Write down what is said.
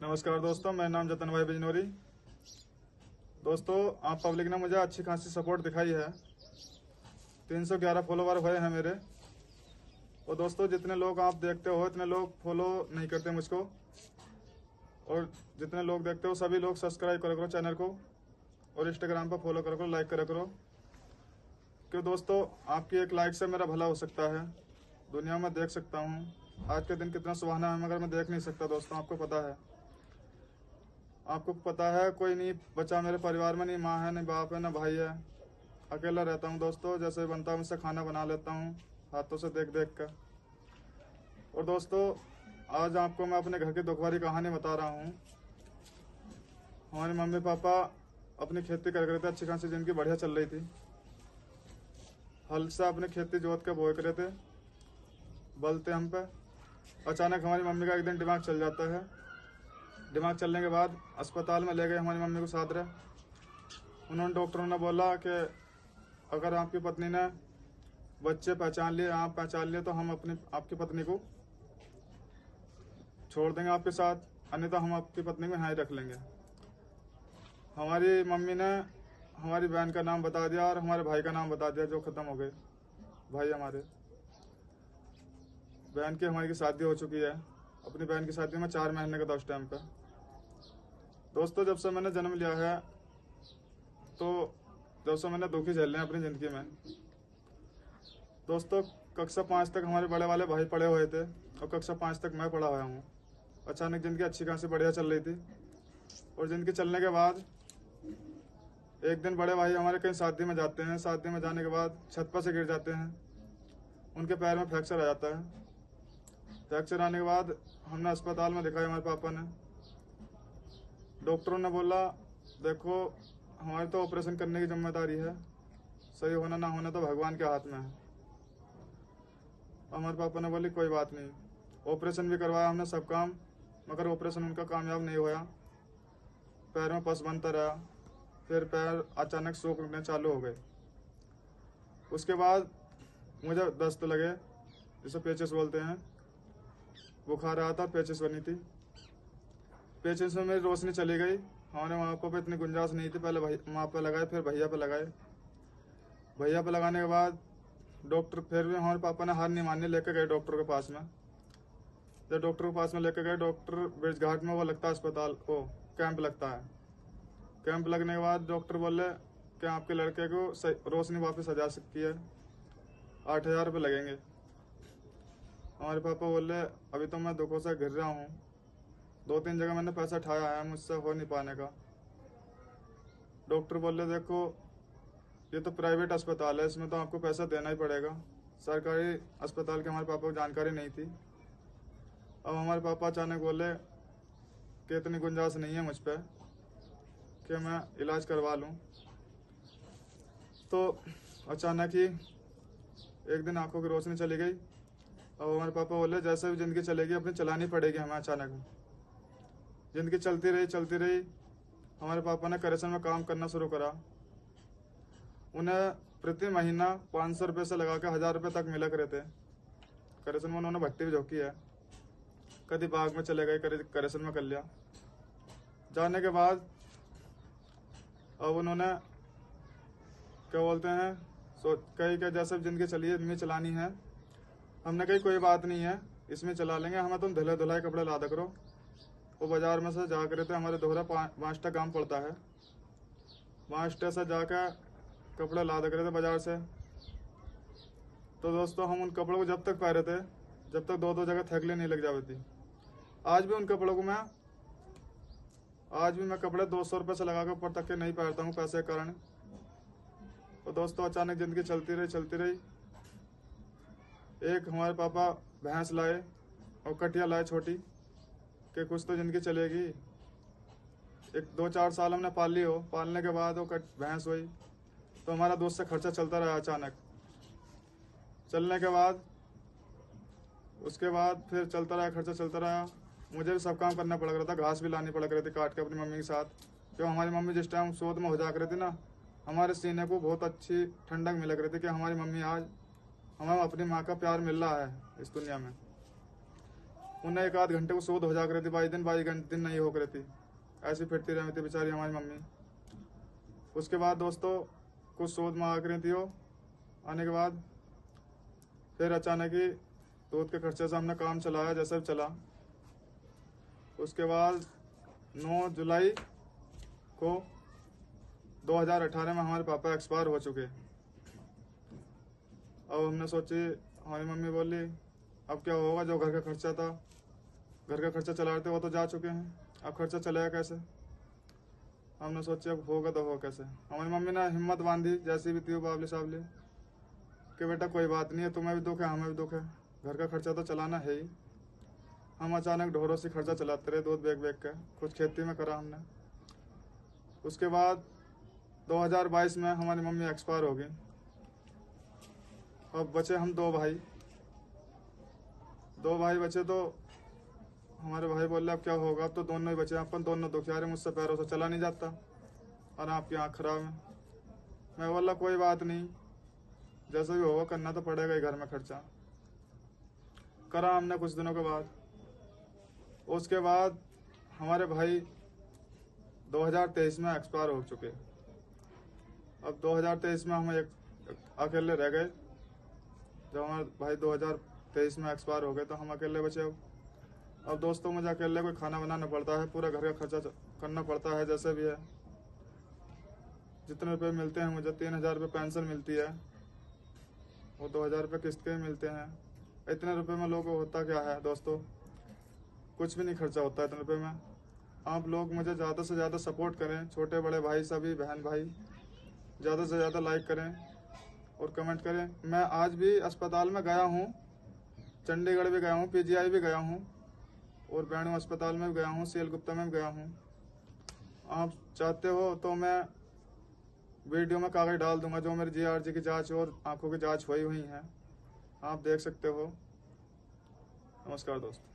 नमस्कार दोस्तों, मेरा नाम जतन भाई बिजनौरी। दोस्तों, आप पब्लिक ने मुझे अच्छी खासी सपोर्ट दिखाई है। 311 फॉलोवर हुए हैं मेरे। और दोस्तों, जितने लोग आप देखते हो इतने लोग फॉलो नहीं करते मुझको, और जितने लोग देखते हो सभी लोग सब्सक्राइब करा करो चैनल को, और इंस्टाग्राम पर फॉलो करा करो, लाइक करा करो। क्यों दोस्तों, आपकी एक लाइक से मेरा भला हो सकता है। दुनिया में देख सकता हूँ आज के दिन कितना सुहाना है, मगर मैं देख नहीं सकता। दोस्तों, आपको पता है कोई नहीं बचा मेरे परिवार में, नहीं माँ है, नहीं बाप है, ना भाई है। अकेला रहता हूँ दोस्तों। जैसे बनता है मुझसे खाना बना लेता हूँ हाथों से देख देख कर। और दोस्तों, आज आपको मैं अपने घर की दुख भरी कहानी बता रहा हूँ। हमारे मम्मी पापा अपनी खेती कर रहे थे, अच्छी खासी जिनकी बढ़िया चल रही थी। हल से अपनी खेती जोत के बोए करे थे, बलते हम पे। अचानक हमारी मम्मी का एक दिन दिमाग चल जाता है। दिमाग चलने के बाद अस्पताल में ले गए हमारी मम्मी को साथ रहे। उन्होंने डॉक्टरों ने बोला कि अगर आपकी पत्नी ने बच्चे पहचान लिए, आप पहचान लिए, तो हम आपकी पत्नी को छोड़ देंगे आपके साथ, अन्यथा हम आपकी पत्नी को यहाँ ही रख लेंगे। हमारी मम्मी ने हमारी बहन का नाम बता दिया और हमारे भाई का नाम बता दिया, जो खत्म हो गए भाई हमारे। बहन की हमारी की शादी हो चुकी है। अपनी बहन की शादी में 4 महीने का था उस टाइम पे। दोस्तों, जब से मैंने जन्म लिया है, तो जब से मैंने दुखी झेले हैं अपनी ज़िंदगी में। दोस्तों, कक्षा 5 तक हमारे बड़े वाले भाई पढ़े हुए थे, और कक्षा 5 तक मैं पढ़ा हुआ हूँ। अचानक ज़िंदगी अच्छी खासी बढ़िया चल रही थी, और ज़िंदगी चलने के बाद एक दिन बड़े भाई हमारे कहीं शादी में जाते हैं। शादी में जाने के बाद छत पर से गिर जाते हैं। उनके पैर में फ्रैक्चर आ जाता है। फ्रैक्चर आने के बाद हमने अस्पताल में दिखाया हमारे पापा ने। डॉक्टरों ने बोला, देखो हमारी तो ऑपरेशन करने की जिम्मेदारी है, सही होना ना होना तो भगवान के हाथ में है। हमारे पापा ने बोली कोई बात नहीं। ऑपरेशन भी करवाया हमने, सब काम, मगर ऑपरेशन उनका कामयाब नहीं हुआ। पैर में पस बनता रहा। फिर पैर अचानक सूखने चालू हो गए। उसके बाद मुझे दस्त लगे, जिसे पेचिस बोलते हैं। बुखार आया था, पेचिस बनी थी। पेचिस में मेरी रोशनी चली गई। हमारे माँ बाप पे इतनी गुंजाइश नहीं थी। पहले माँ पे लगाए, फिर भैया पे लगाए। भैया पे लगाने के बाद डॉक्टर, फिर भी हमारे पापा ने हार नहीं मानी, लेकर गए डॉक्टर के पास में। जब डॉक्टर के पास में लेकर गए, डॉक्टर ब्रिज घाट में वो लगता है अस्पताल को, कैंप लगता है। कैंप लगने के बाद डॉक्टर बोले कि आपके लड़के को रोशनी वापस आ जा सकती है, 8,000 रुपये लगेंगे। हमारे पापा बोले अभी तो मैं दुखों से घिर रहा हूँ, 2-3 जगह मैंने पैसा उठाया है, मुझसे हो नहीं पाने का। डॉक्टर बोले देखो ये तो प्राइवेट अस्पताल है, इसमें तो आपको पैसा देना ही पड़ेगा। सरकारी अस्पताल की हमारे पापा को जानकारी नहीं थी। अब हमारे पापा अचानक बोले कि इतनी गुंजाइश नहीं है मुझ पर कि मैं इलाज करवा लूँ। तो अचानक ही एक दिन आंखों की रोशनी चली गई। अब हमारे पापा बोले जैसे भी ज़िंदगी चलेगी अपनी चलानी पड़ेगी हमें। अचानक ज़िंदगी चलती रही। हमारे पापा ने करेसन में काम करना शुरू करा। उन्हें प्रति महीना 500 रुपये से लगा के 1,000 रुपये तक मिला करे थे। करेसन में उन्होंने भट्टी भी झोंकी है। कभी बाग में चले गए, करेसन में कर लिया। जाने के बाद अब उन्होंने क्या बोलते हैं, कही कि जैसे ज़िंदगी चलिए इनमें चलानी है। हमने कही कोई बात नहीं है, इसमें चला लेंगे, हमें तुम धुले धुलाई कपड़े लादा करो। वो बाजार में से जा करे थे, हमारे दोहरा 5 गांव पड़ता है, 5 से जाकर कपड़े लादा करे थे बाजार से। तो दोस्तों, हम उन कपड़ों को जब तक पहरे थे, जब तक 2-2 जगह थैकले नहीं लग जाती थी। आज भी उन कपड़ों को मैं कपड़े 200 रुपये से लगा कर ऊपर तक के नहीं पहनता हूँ पैसे के कारण। तो दोस्तों, अचानक ज़िंदगी चलती रही। एक हमारे पापा भैंस लाए और कटिया लाए छोटी, कि कुछ तो ज़िंदगी चलेगी। 2-4 साल हमने पाल ली हो। पालने के बाद वो भैंस हुई, तो हमारा दोस्त से खर्चा चलता रहा। अचानक चलने के बाद उसके बाद फिर खर्चा चलता रहा। मुझे भी सब काम करना पड़ रहा था, घास भी लानी पड़ रही थी काट के अपनी मम्मी के साथ। क्यों हमारी मम्मी जिस टाइम शोध में हो जा रही थी ना, हमारे सीने को बहुत अच्छी ठंडक मिल रही थी कि हमारी मम्मी आज हमें अपनी माँ का प्यार मिल रहा है इस दुनिया में। उन्हें 1 आध घंटे को शोध हो जा रही थी, 22 दिन नहीं हो रही थी, ऐसी फिरती रही थी बेचारी हमारी मम्मी। उसके बाद दोस्तों कुछ शोध में आ रही थी वो, आने के बाद फिर अचानक ही दूध के खर्चे से हमने काम चलाया जैसे भी चला। उसके बाद 9 जुलाई को 2018 में हमारे पापा एक्सपायर हो चुके। अब हमने सोची, हमारी मम्मी बोली अब क्या होगा, जो घर का खर्चा था, घर का खर्चा चला रहे थे वो तो जा चुके हैं, अब खर्चा चलेगा कैसे। हमने सोचा अब होगा तो हो कैसे। हमारी मम्मी ने हिम्मत बांधी जैसी भी थी बाबली साबली कि बेटा कोई बात नहीं है, तुम्हें भी दुख है हमें भी दुख है, घर का खर्चा तो चलाना है ही। हम अचानक ढोरों से खर्चा चलाते रहे, दूध बेच बेच के, कुछ खेती में करा हमने। उसके बाद 2022 में हमारी मम्मी एक्सपायर हो गई। अब बचे हम 2 भाई बचे। तो हमारे भाई बोल रहे अब क्या होगा, अब तो दोनों ही बचे, अपन दोनों दुखियारे, मुझसे पैरों से चला नहीं जाता और आपकी आँख खराब है। मैं बोला कोई बात नहीं, जैसा भी होगा करना तो पड़ेगा ही, घर में खर्चा करा हमने कुछ दिनों के बाद। उसके बाद हमारे भाई 2023 में एक्सपायर हो चुके। अब 2023 में हम एक अकेले रह गए। जब हमारे भाई 2023 में एक्सपायर हो गए तो हम अकेले बचे। अब दोस्तों मुझे अकेले कोई खाना बनाना पड़ता है, पूरा घर का खर्चा करना पड़ता है जैसे भी है। जितने रुपए मिलते हैं मुझे, 3000 रुपये पेंशन मिलती है, वो 2000 रुपये किस्त के मिलते हैं। इतने रुपए में लोगों को होता क्या है दोस्तों, कुछ भी नहीं खर्चा होता है इतने रुपए में। आप लोग मुझे ज़्यादा से ज़्यादा सपोर्ट करें, छोटे बड़े भाई सभी बहन भाई ज़्यादा से ज़्यादा लाइक करें और कमेंट करें। मैं आज भी अस्पताल में गया हूँ, चंडीगढ़ भी गया हूँ, PGI भी गया हूँ और बेणु अस्पताल में भी गया हूँ, CL गुप्ता में भी गया हूँ। आप चाहते हो तो मैं वीडियो में कागज डाल दूंगा जो मेरी GRG की जांच और आंखों की जांच हुई है, आप देख सकते हो। नमस्कार दोस्तों।